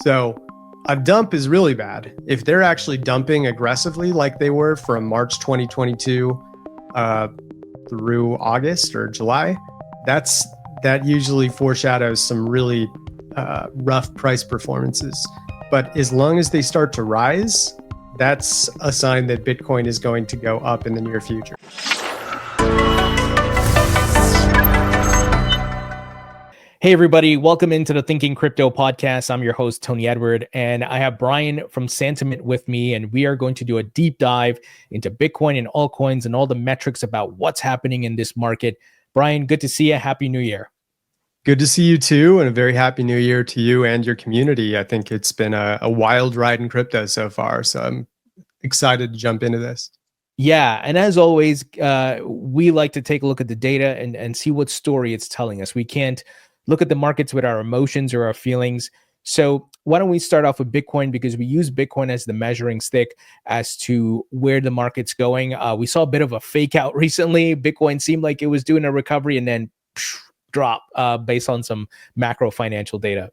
So a dump is really bad. If they're actually dumping aggressively like they were from March 2022 through August or July, that usually foreshadows some really rough price performances. But as long as they start to rise, that's a sign that Bitcoin is going to go up in the near future. Hey, everybody. Welcome into the Thinking Crypto podcast. I'm your host, Tony Edward, and I have Brian from Santiment with me, and we are going to do a deep dive into Bitcoin and altcoins and all the metrics about what's happening in this market. Brian, good to see you. Happy New Year. Good to see you too, and a very happy new year to you and your community. I think it's been a wild ride in crypto so far, so I'm excited to jump into this. Yeah, and as always, we like to take a look at the data and see what story it's telling us. We can't look at the markets with our emotions or our feelings. So why don't we start off with Bitcoin, because we use Bitcoin as the measuring stick as to where the market's going. We saw a bit of a fake out recently. Bitcoin seemed like it was doing a recovery and then drop based on some macro financial data.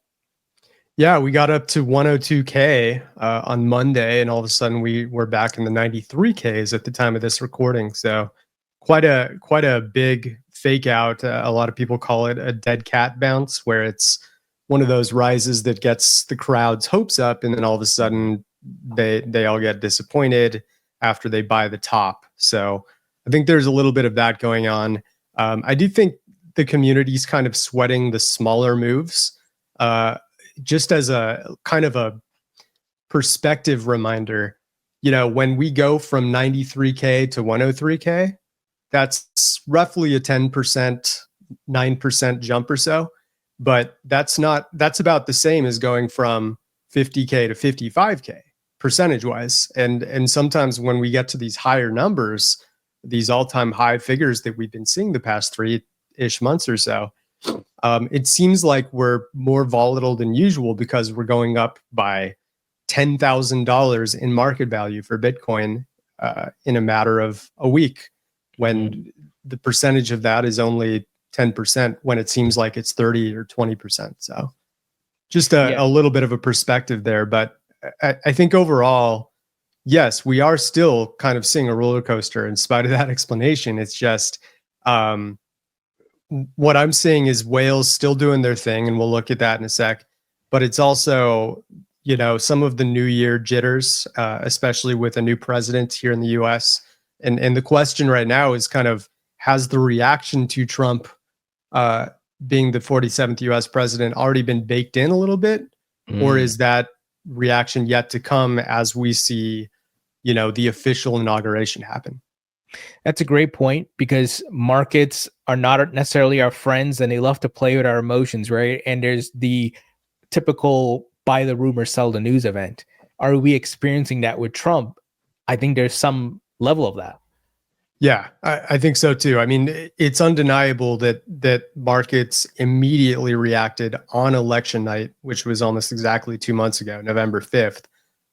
Yeah, we got up to 102K on Monday, and all of a sudden we were back in the 93Ks at the time of this recording. So quite a big fake out. A lot of people call it a dead cat bounce, where it's one of those rises that gets the crowd's hopes up, and then all of a sudden they all get disappointed after they buy the top. So I think there's a little bit of that going on. I do think the community's kind of sweating the smaller moves. Just as a kind of a perspective reminder, when we go from 93K to 103K, that's roughly a 10%, 9% jump or so. But that's about the same as going from 50K to 55K percentage wise. And sometimes when we get to these higher numbers, these all-time high figures that we've been seeing the past 3-ish months or so, it seems like we're more volatile than usual because we're going up by $10,000 in market value for Bitcoin in a matter of a week, when the percentage of that is only 10%, when it seems like it's 30 or 20%. So just a little bit of a perspective there. But I think overall, yes, we are still kind of seeing a roller coaster in spite of that explanation. It's just what I'm seeing is whales still doing their thing, and we'll look at that in a sec. But it's also, some of the New Year jitters, especially with a new president here in the US. And the question right now is kind of, has the reaction to Trump being the 47th US president already been baked in a little bit? Or is that reaction yet to come as we see, the official inauguration happen? That's a great point, because markets are not necessarily our friends, and they love to play with our emotions, right? And there's the typical buy the rumor, sell the news event. Are we experiencing that with Trump? I think there's some level of that. Yeah, I think so too. I mean, it's undeniable that markets immediately reacted on election night, which was almost exactly 2 months ago, November 5th.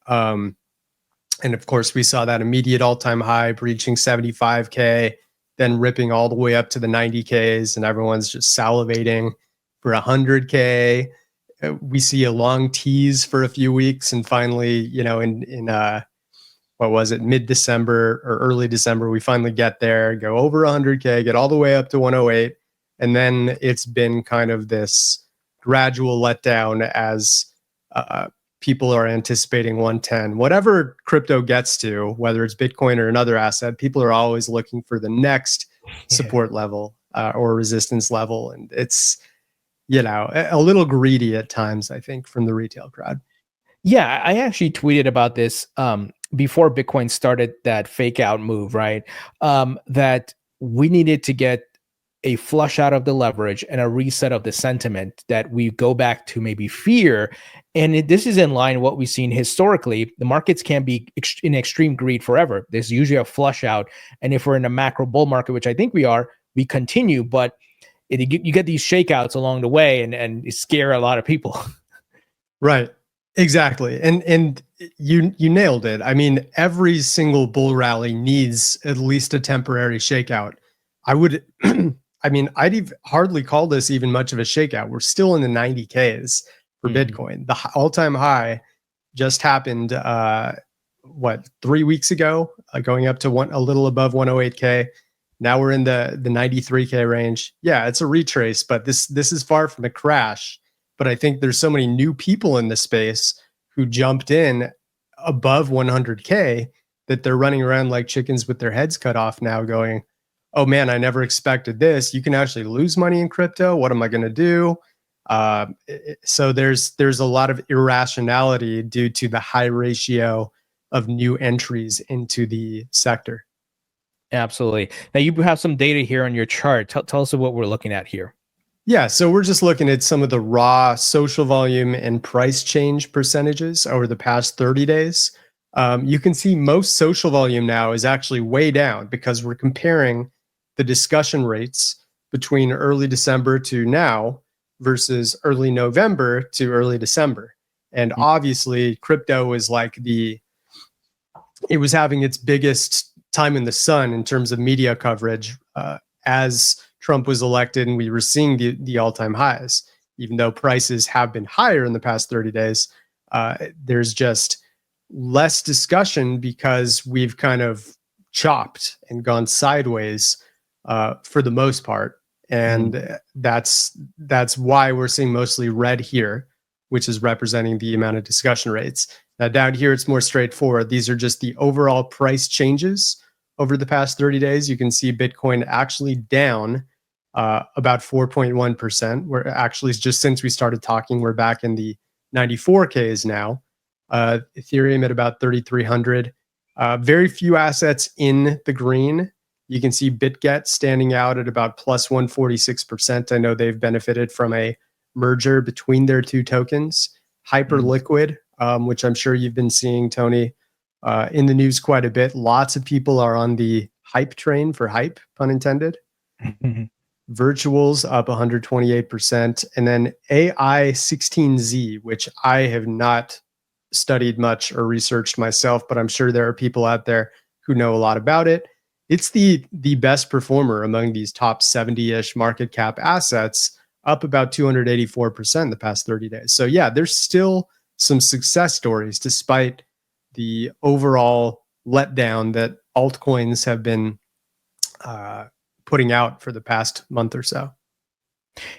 And of course, we saw that immediate all-time high breaching 75K, then ripping all the way up to the 90Ks, and everyone's just salivating for 100K. We see a long tease for a few weeks, and finally, in what was it, mid-December or early December, we finally get there, go over 100K, get all the way up to 108, and then it's been kind of this gradual letdown as people are anticipating 110. Whatever crypto gets to, whether it's Bitcoin or another asset, people are always looking for the next support level or resistance level. And it's, a little greedy at times, I think, from the retail crowd. Yeah, I actually tweeted about this before Bitcoin started that fake out move, right? That we needed to get a flush out of the leverage and a reset of the sentiment, that we go back to maybe fear. And this is in line with what we've seen historically. The markets can't be in extreme greed forever. There's usually a flush out. And if we're in a macro bull market, which I think we are, we continue, but you get these shakeouts along the way, and it scare a lot of people. Right. Exactly. And you nailed it. I mean, every single bull rally needs at least a temporary shakeout. I'd hardly call this even much of a shakeout. We're still in the 90Ks. for Bitcoin. The all-time high just happened, 3 weeks ago, going up to a little above 108K. Now we're in the 93K range. Yeah, it's a retrace, but this is far from a crash. But I think there's so many new people in the space who jumped in above 100K that they're running around like chickens with their heads cut off now, going, oh man, I never expected this. You can actually lose money in crypto. What am I going to do? So there's a lot of irrationality due to the high ratio of new entries into the sector. Absolutely. Now you have some data here on your chart. Tell us what we're looking at here. Yeah, so we're just looking at some of the raw social volume and price change percentages over the past 30 days. You can see most social volume now is actually way down because we're comparing the discussion rates between early December to now versus early November to early December. And obviously crypto was like it was having its biggest time in the sun in terms of media coverage as Trump was elected, and we were seeing the all-time highs. Even though prices have been higher in the past 30 days, there's just less discussion because we've kind of chopped and gone sideways for the most part. And that's why we're seeing mostly red here, which is representing the amount of discussion rates. Now down here, it's more straightforward. These are just the overall price changes over the past 30 days. You can see Bitcoin actually down about 4.1%. We're actually, just since we started talking, we're back in the 94Ks now. Ethereum at about 3,300. Very few assets in the green. You can see BitGet standing out at about plus 146%. I know they've benefited from a merger between their two tokens. Hyperliquid, which I'm sure you've been seeing, Tony, in the news quite a bit. Lots of people are on the hype train, for hype, pun intended. Virtuals up 128%. And then AI16Z, which I have not studied much or researched myself, but I'm sure there are people out there who know a lot about it. It's the best performer among these top 70-ish market cap assets, up about 284% the past 30 days. So yeah, there's still some success stories despite the overall letdown that altcoins have been putting out for the past month or so.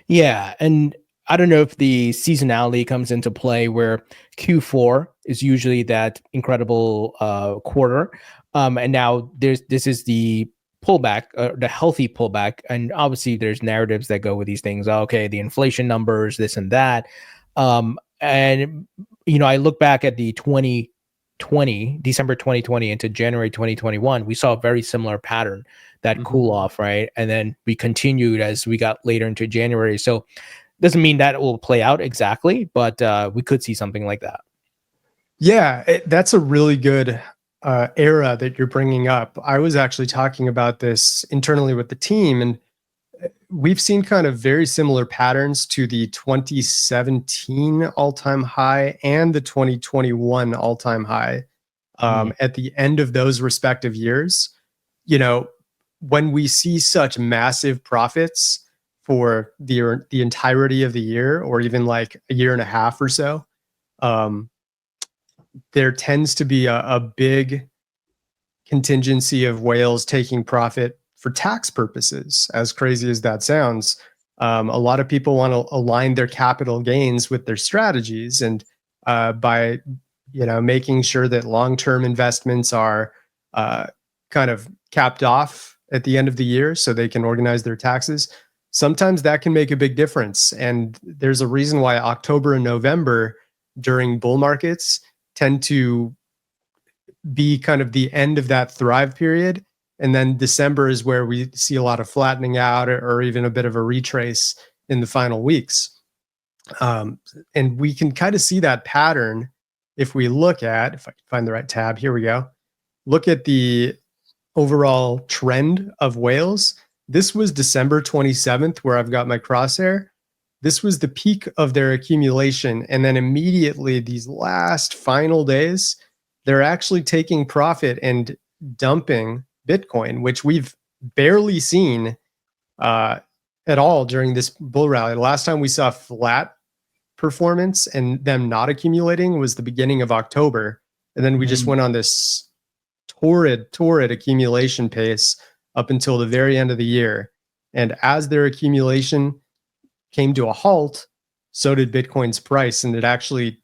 Yeah, and I don't know if the seasonality comes into play where Q4 is usually that incredible quarter, and now this is the pullback, the healthy pullback, and obviously there's narratives that go with these things. Okay, the inflation numbers, this and that, and I look back at the December 2020 into January 2021, we saw a very similar pattern, that cool off, right? And then we continued as we got later into January. So doesn't mean that it will play out exactly, but we could see something like that. Yeah, that's a really good era that you're bringing up. I was actually talking about this internally with the team, and we've seen kind of very similar patterns to the 2017 all-time high and the 2021 all-time high at the end of those respective years. When we see such massive profits for the entirety of the year, or even like a year and a half or so, there tends to be a big contingency of whales taking profit for tax purposes. As crazy as that sounds, a lot of people want to align their capital gains with their strategies, and by making sure that long-term investments are kind of capped off at the end of the year so they can organize their taxes. Sometimes that can make a big difference. And there's a reason why October and November during bull markets tend to be kind of the end of that thrive period. And then December is where we see a lot of flattening out or even a bit of a retrace in the final weeks. And we can kind of see that pattern if we look at, if I can find the right tab, here we go. Look at the overall trend of whales. This was December 27th, where I've got my crosshair. This was the peak of their accumulation. And then immediately these last final days, they're actually taking profit and dumping Bitcoin, which we've barely seen at all during this bull rally. The last time we saw flat performance and them not accumulating was the beginning of October. And then we just went on this torrid accumulation pace up until the very end of the year. And as their accumulation came to a halt, so did Bitcoin's price. And it actually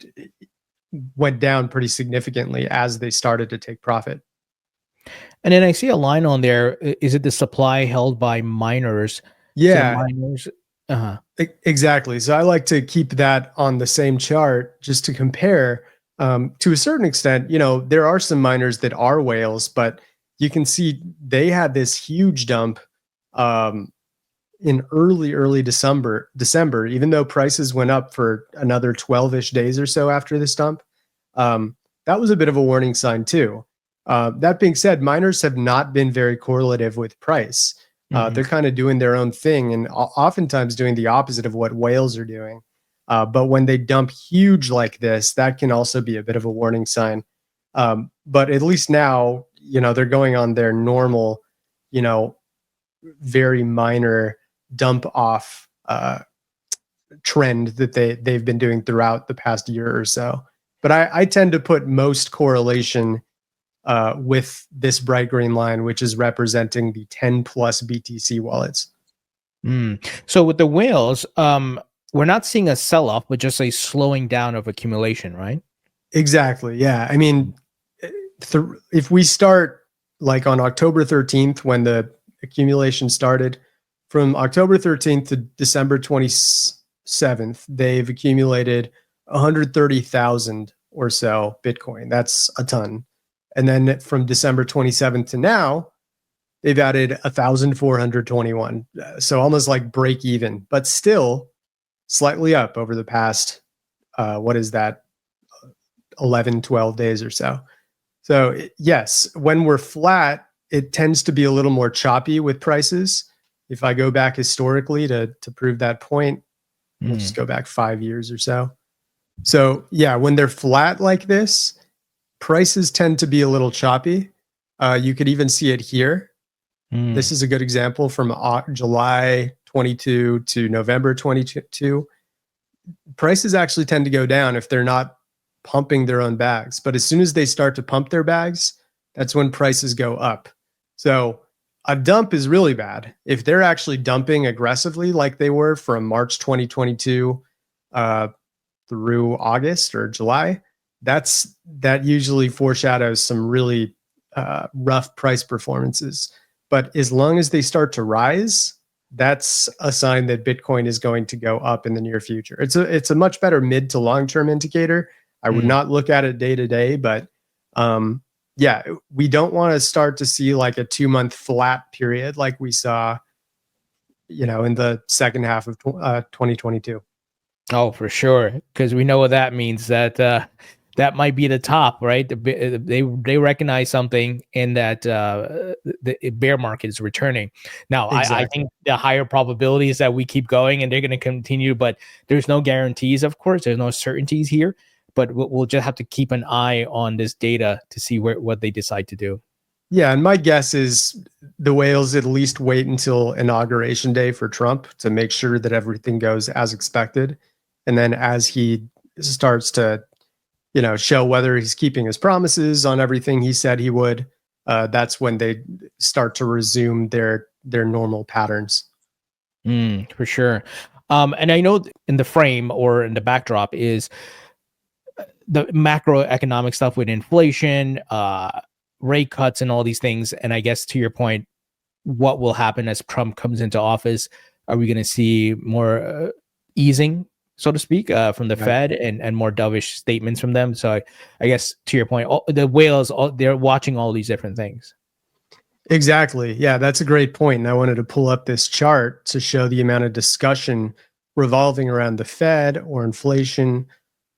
went down pretty significantly as they started to take profit. And then I see a line on there. Is it the supply held by miners? Yeah. So miners. Exactly. So I like to keep that on the same chart just to compare. To a certain extent, there are some miners that are whales, but you can see they had this huge dump in early December, even though prices went up for another 12-ish days or so after this dump. That was a bit of a warning sign too. That being said, miners have not been very correlative with price. They're kind of doing their own thing and oftentimes doing the opposite of what whales are doing. But when they dump huge like this, that can also be a bit of a warning sign. But at least now, they're going on their normal, very minor dump off trend that they've been doing throughout the past year or so. But I tend to put most correlation with this bright green line, which is representing the 10 plus BTC wallets. So with the whales, we're not seeing a sell-off, but just a slowing down of accumulation, right? Exactly. Yeah. I mean, if we start like on October 13th, when the accumulation started, from October 13th to December 27th, they've accumulated 130,000 or so Bitcoin. That's a ton. And then from December 27th to now, they've added 1,421. So almost like break even, but still slightly up over the past, 11, 12 days or so. So yes, when we're flat, it tends to be a little more choppy with prices. If I go back historically to prove that point, we'll just go back 5 years or so. So yeah, when they're flat like this, prices tend to be a little choppy. You could even see it here. This is a good example from July 22 to November 22. Prices actually tend to go down if they're not pumping their own bags. But as soon as they start to pump their bags, that's when prices go up. So a dump is really bad. If they're actually dumping aggressively like they were from March 2022 through August or July, that usually foreshadows some really rough price performances. But as long as they start to rise, that's a sign that Bitcoin is going to go up in the near future. It's a much better mid to long term indicator. I would not look at it day to day, but yeah, we don't want to start to see like a 2-month flat period like we saw, in the second half of 2022. Oh, for sure, because we know what that means. That might be the top, right? They recognize something in that the bear market is returning. Now, exactly. I think the higher probability is that we keep going and they're going to continue, but there's no guarantees, of course. There's no certainties here, but we'll just have to keep an eye on this data to see what they decide to do. Yeah, and my guess is the whales at least wait until Inauguration Day for Trump to make sure that everything goes as expected. And then as he starts to show whether he's keeping his promises on everything he said he would, that's when they start to resume their normal patterns. For sure. And I know in the frame or in the backdrop is the macroeconomic stuff with inflation, rate cuts and all these things. And I guess to your point, what will happen as Trump comes into office? Are we going to see more easing, so to speak, from the Fed and more dovish statements from them? So I guess to your point, the whales, they're watching all these different things. Exactly. Yeah, that's a great point. And I wanted to pull up this chart to show the amount of discussion revolving around the Fed or inflation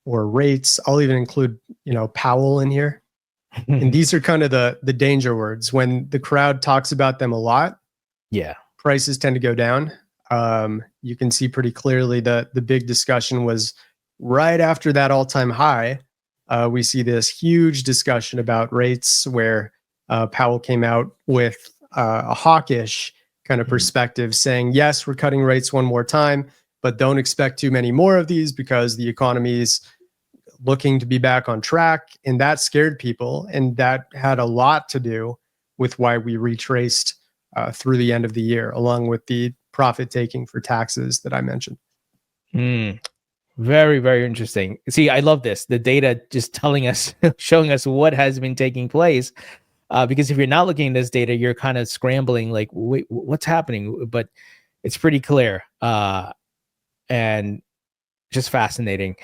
or rates. I'll even include, Powell in here. And these are kind of the danger words. When the crowd talks about them a lot, prices tend to go down. You can see pretty clearly the big discussion was right after that all-time high. We see this huge discussion about rates where Powell came out with a hawkish kind of perspective saying, yes, we're cutting rates one more time, but don't expect too many more of these because the economy's looking to be back on track. And that scared people. And that had a lot to do with why we retraced through the end of the year, along with the profit taking for taxes that I mentioned. Very, very interesting. See, I love this. The data just telling us, showing us what has been taking place. Because if you're not looking at this data, you're kind of scrambling, like, wait, what's happening? But it's pretty clear and just fascinating.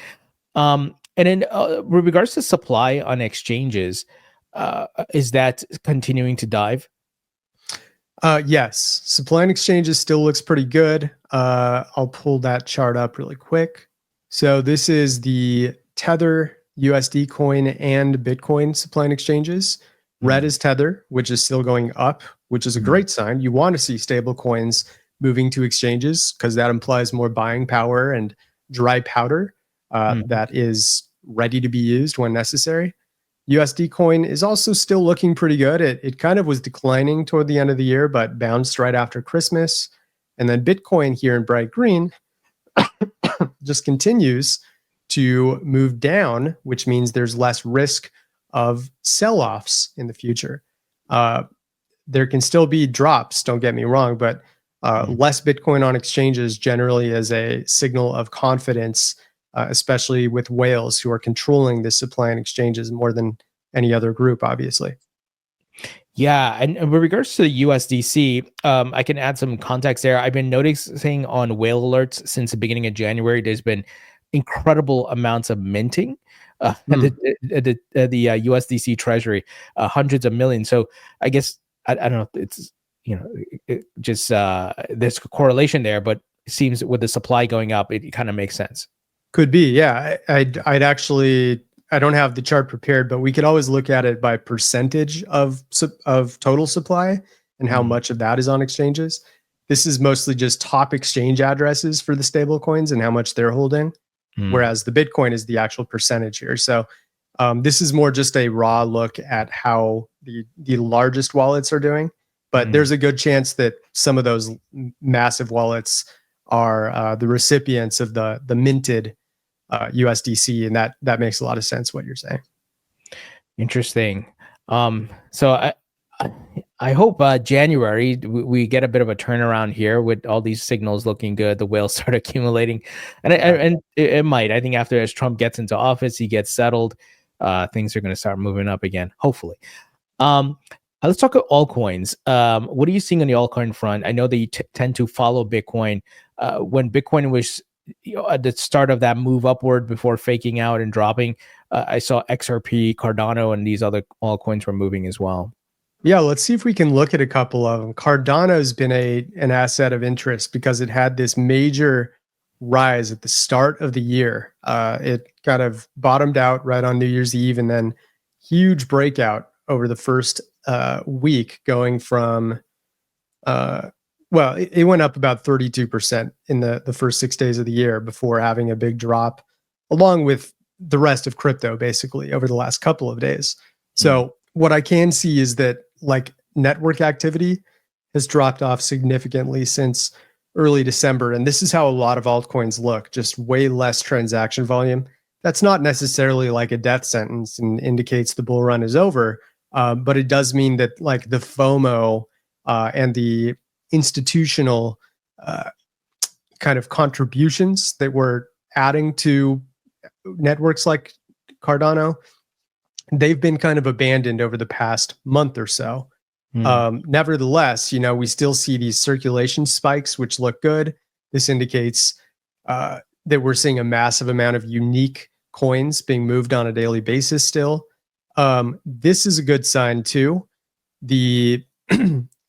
And then with regards to supply on exchanges, is that continuing to dive? Yes, supply and exchanges still looks pretty good. I'll pull that chart up really quick. So this is the Tether, USD coin, and Bitcoin supply and exchanges. Red is Tether, which is still going up, which is a great sign. You want to see stable coins moving to exchanges because that implies more buying power and dry powder that is ready to be used when necessary. USD coin is also still looking pretty good. It kind of was declining toward the end of the year, but bounced right after Christmas. And then Bitcoin here in bright green just continues to move down, which means there's less risk of sell-offs in the future. There can still be drops, don't get me wrong, but less Bitcoin on exchanges generally is a signal of confidence, especially with whales who are controlling the supply and exchanges more than any other group, obviously. Yeah, and with regards to the USDC, I can add some context there. I've been noticing on whale alerts since the beginning of January, there's been incredible amounts of minting at the USDC treasury, hundreds of millions. So I guess I don't know. It's just there's a correlation there, but it seems with the supply going up, it kind of makes sense. Could be, yeah. I'd actually, I don't have the chart prepared, but we could always look at it by percentage of total supply and how much of that is on exchanges. This is mostly just top exchange addresses for the stable coins and how much they're holding, whereas the Bitcoin is the actual percentage here. So this is more just a raw look at how the largest wallets are doing. But there's a good chance that some of those massive wallets are the recipients of the minted USDC, and that makes a lot of sense what you're saying. Interesting. So I hope January we get a bit of a turnaround here with all these signals looking good. The whales start accumulating, and it might. I think after as Trump gets into office, he gets settled, things are going to start moving up again. Hopefully. Let's talk about altcoins. What are you seeing on the altcoin front? I know that you tend to follow Bitcoin. When Bitcoin was at the start of that move upward before faking out and dropping, I saw XRP, Cardano, and these other altcoins were moving as well. Yeah, let's see if we can look at a couple of them. Cardano has been an asset of interest because it had this major rise at the start of the year. It kind of bottomed out right on New Year's Eve, and then huge breakout over the first week, going from it went up about 32% in the first 6 days of the year before having a big drop, along with the rest of crypto, basically over the last couple of days. So what I can see is that like network activity has dropped off significantly since early December, and this is how a lot of altcoins look, just way less transaction volume. That's not necessarily like a death sentence and indicates the bull run is over, but it does mean that like the FOMO and the institutional kind of contributions that we're adding to networks like Cardano, they've been kind of abandoned over the past month or so. Nevertheless, we still see these circulation spikes, which look good. This indicates that we're seeing a massive amount of unique coins being moved on a daily basis still. This is a good sign too.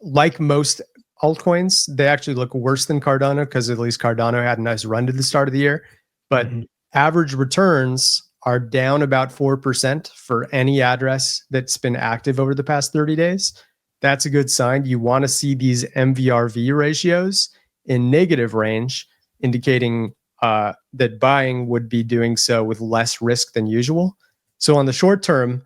Like most altcoins, they actually look worse than Cardano because at least Cardano had a nice run to the start of the year. But average returns are down about 4% for any address that's been active over the past 30 days. That's a good sign. You want to see these MVRV ratios in negative range, indicating that buying would be doing so with less risk than usual. So on the short term,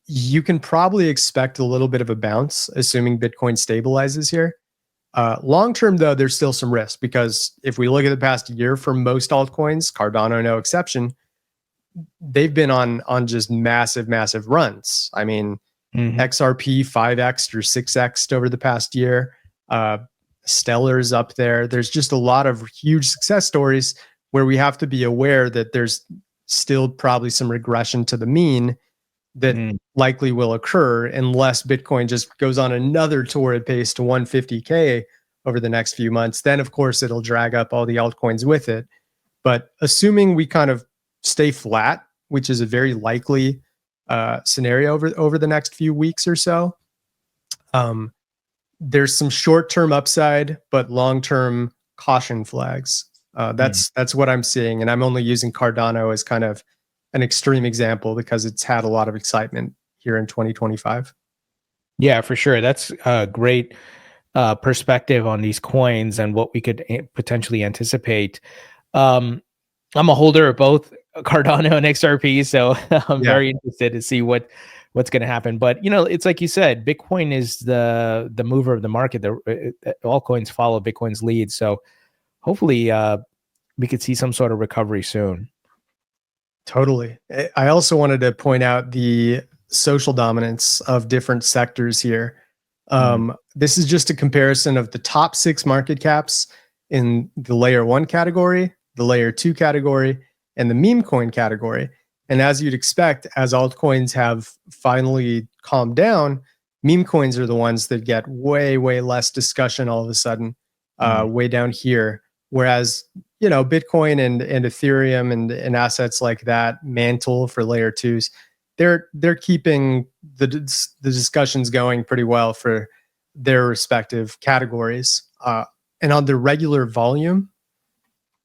you can probably expect a little bit of a bounce, assuming Bitcoin stabilizes here. Long term, though, there's still some risk because if we look at the past year for most altcoins, Cardano no exception, they've been on just massive runs. I mean, XRP 5x or 6x over the past year. Stellar's up there. There's just a lot of huge success stories where we have to be aware that there's still probably some regression to the mean that likely will occur unless Bitcoin just goes on another torrid pace to 150K over the next few months. Then, of course, it'll drag up all the altcoins with it. But assuming we kind of stay flat, which is a very likely scenario over the next few weeks or so, there's some short-term upside, but long-term caution flags. That's what I'm seeing, and I'm only using Cardano as kind of an extreme example because it's had a lot of excitement here in 2025. Yeah, for sure. That's a great perspective on these coins and what we could potentially anticipate. I'm a holder of both Cardano and XRP, so I'm very interested to see what's going to happen. But it's like you said, Bitcoin is the mover of the market. All coins follow Bitcoin's lead, so hopefully we could see some sort of recovery soon. Totally. I also wanted to point out the social dominance of different sectors here. This is just a comparison of the top 6 market caps in the layer 1 category, the layer 2 category, and the meme coin category. And as you'd expect, as altcoins have finally calmed down, meme coins are the ones that get way less discussion all of a sudden, way down here. Whereas, Bitcoin and Ethereum and assets like that, Mantle for layer 2s, they're keeping the discussions going pretty well for their respective categories. And on the regular volume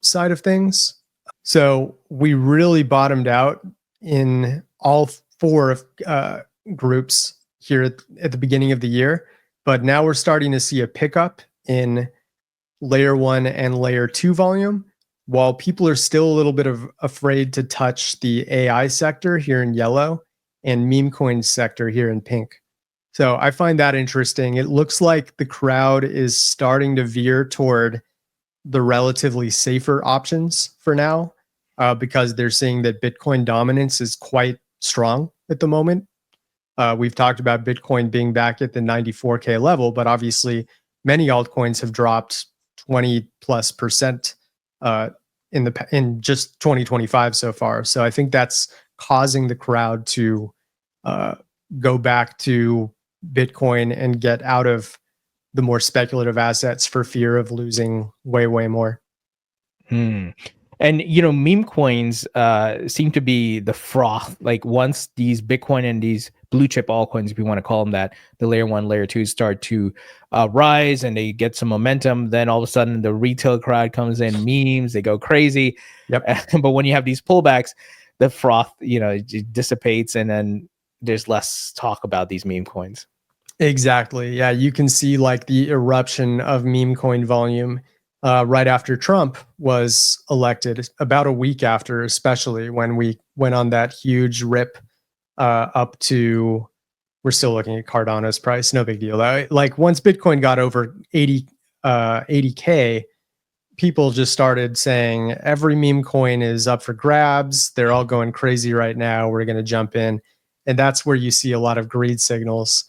side of things, so we really bottomed out in all 4 groups here at the beginning of the year, but now we're starting to see a pickup in layer 1 and layer 2 volume, while people are still a little bit afraid to touch the AI sector here in yellow and meme coin sector here in pink. So I find that interesting. It looks like the crowd is starting to veer toward the relatively safer options for now, because they're seeing that Bitcoin dominance is quite strong at the moment. We've talked about Bitcoin being back at the 94K level, but obviously many altcoins have dropped 20+% in just 2025 so far. So I think that's causing the crowd to go back to Bitcoin and get out of the more speculative assets for fear of losing way more. And meme coins seem to be the froth. Like once these Bitcoin and these blue chip altcoins, if you want to call them that, the layer 1, layer 2 start to rise and they get some momentum, then all of a sudden the retail crowd comes in, memes, they go crazy. But when you have these pullbacks, the froth, it dissipates, and then there's less talk about these meme coins. Exactly. Yeah, you can see like the eruption of meme coin volume right after Trump was elected, about a week after, especially when we went on that huge rip up to, we're still looking at Cardano's price, no big deal. Like once Bitcoin got over 80K, people just started saying every meme coin is up for grabs. They're all going crazy right now. We're going to jump in. And that's where you see a lot of greed signals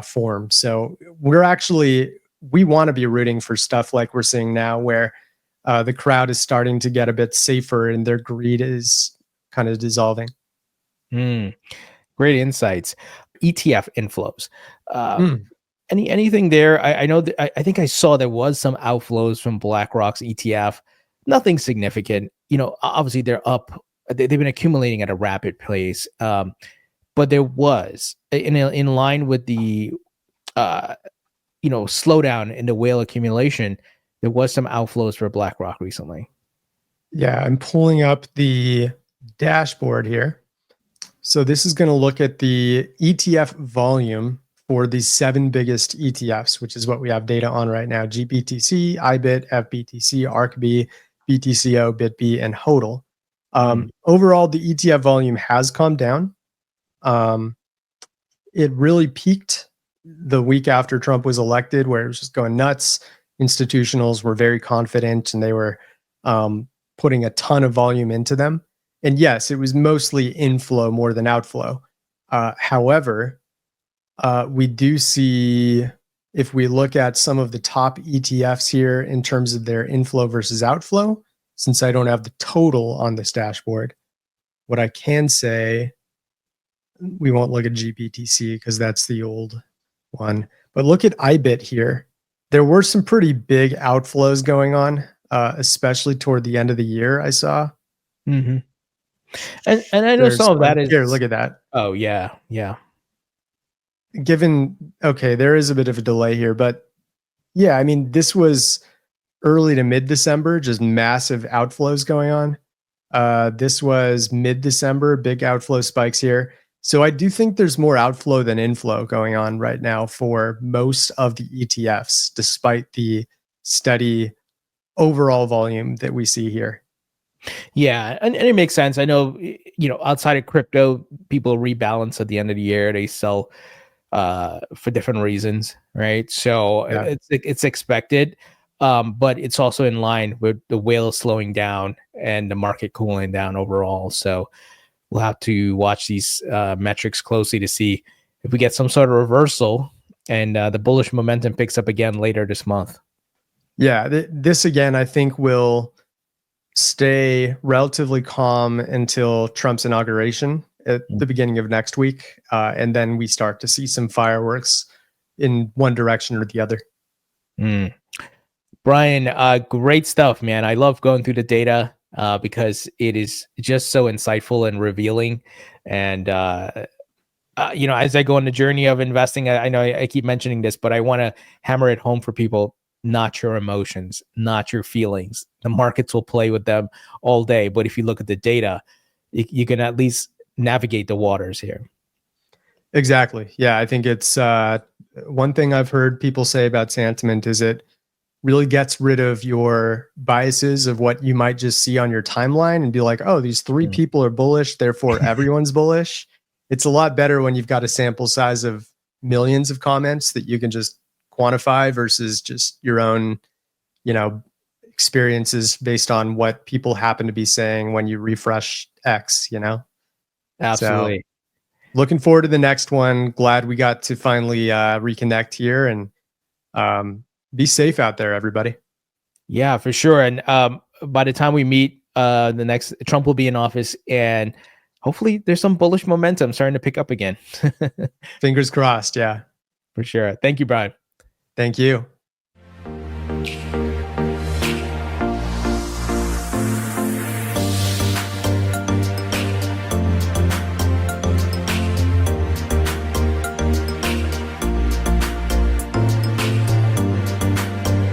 form. So we want to be rooting for stuff like we're seeing now, where the crowd is starting to get a bit safer and their greed is kind of dissolving. Great insights. ETF inflows. Anything there? I know that I think I saw there was some outflows from BlackRock's ETF. Nothing significant. Obviously they're up. They've been accumulating at a rapid pace. But there was in line with the slowdown in the whale accumulation. There was some outflows for BlackRock recently. Yeah, I'm pulling up the dashboard here. So this is going to look at the ETF volume for the 7 biggest ETFs, which is what we have data on right now: GBTC, IBIT, FBTC, ARKB, BTCO, BitB, and HODL. Overall, the ETF volume has calmed down. It really peaked the week after Trump was elected, where it was just going nuts. Institutionals were very confident, and they were putting a ton of volume into them. And yes, it was mostly inflow more than outflow. However, we do see, if we look at some of the top ETFs here in terms of their inflow versus outflow, since I don't have the total on this dashboard, what I can say, we won't look at GBTC because that's the old one, but look at IBIT here. There were some pretty big outflows going on, especially toward the end of the year, I saw. Mm-hmm. And I know some of that is here. Look at that. Oh yeah, yeah. Given, okay, there is a bit of a delay here, but yeah, I mean, this was early to mid-December, just massive outflows going on. This was mid-December, big outflow spikes here. So I do think there's more outflow than inflow going on right now for most of the ETFs, despite the steady overall volume that we see here. Yeah, and it makes sense. I know, outside of crypto, people rebalance at the end of the year. They sell for different reasons, right? So Yeah. it's expected, but it's also in line with the whale slowing down and the market cooling down overall. So we'll have to watch these metrics closely to see if we get some sort of reversal and the bullish momentum picks up again later this month. Yeah, this again, I think will stay relatively calm until Trump's inauguration at the beginning of next week. And then we start to see some fireworks in one direction or the other. Brian, great stuff, man. I love going through the data because it is just so insightful and revealing. And, as I go on the journey of investing, I know I keep mentioning this, but I want to hammer it home for people. Not your emotions, not your feelings. The markets will play with them all day. But if you look at the data, you can at least navigate the waters here. Exactly. Yeah, I think it's one thing I've heard people say about Santiment is it really gets rid of your biases of what you might just see on your timeline and be like, oh, these three people are bullish, therefore everyone's bullish. It's a lot better when you've got a sample size of millions of comments that you can just quantify versus just your own, experiences based on what people happen to be saying when you refresh X, Absolutely. So looking forward to the next one. Glad we got to finally reconnect here, and be safe out there, everybody. Yeah, for sure. And by the time we meet, the next Trump will be in office, and hopefully there's some bullish momentum starting to pick up again. Fingers crossed. Yeah, for sure. Thank you, Brian. Thank you.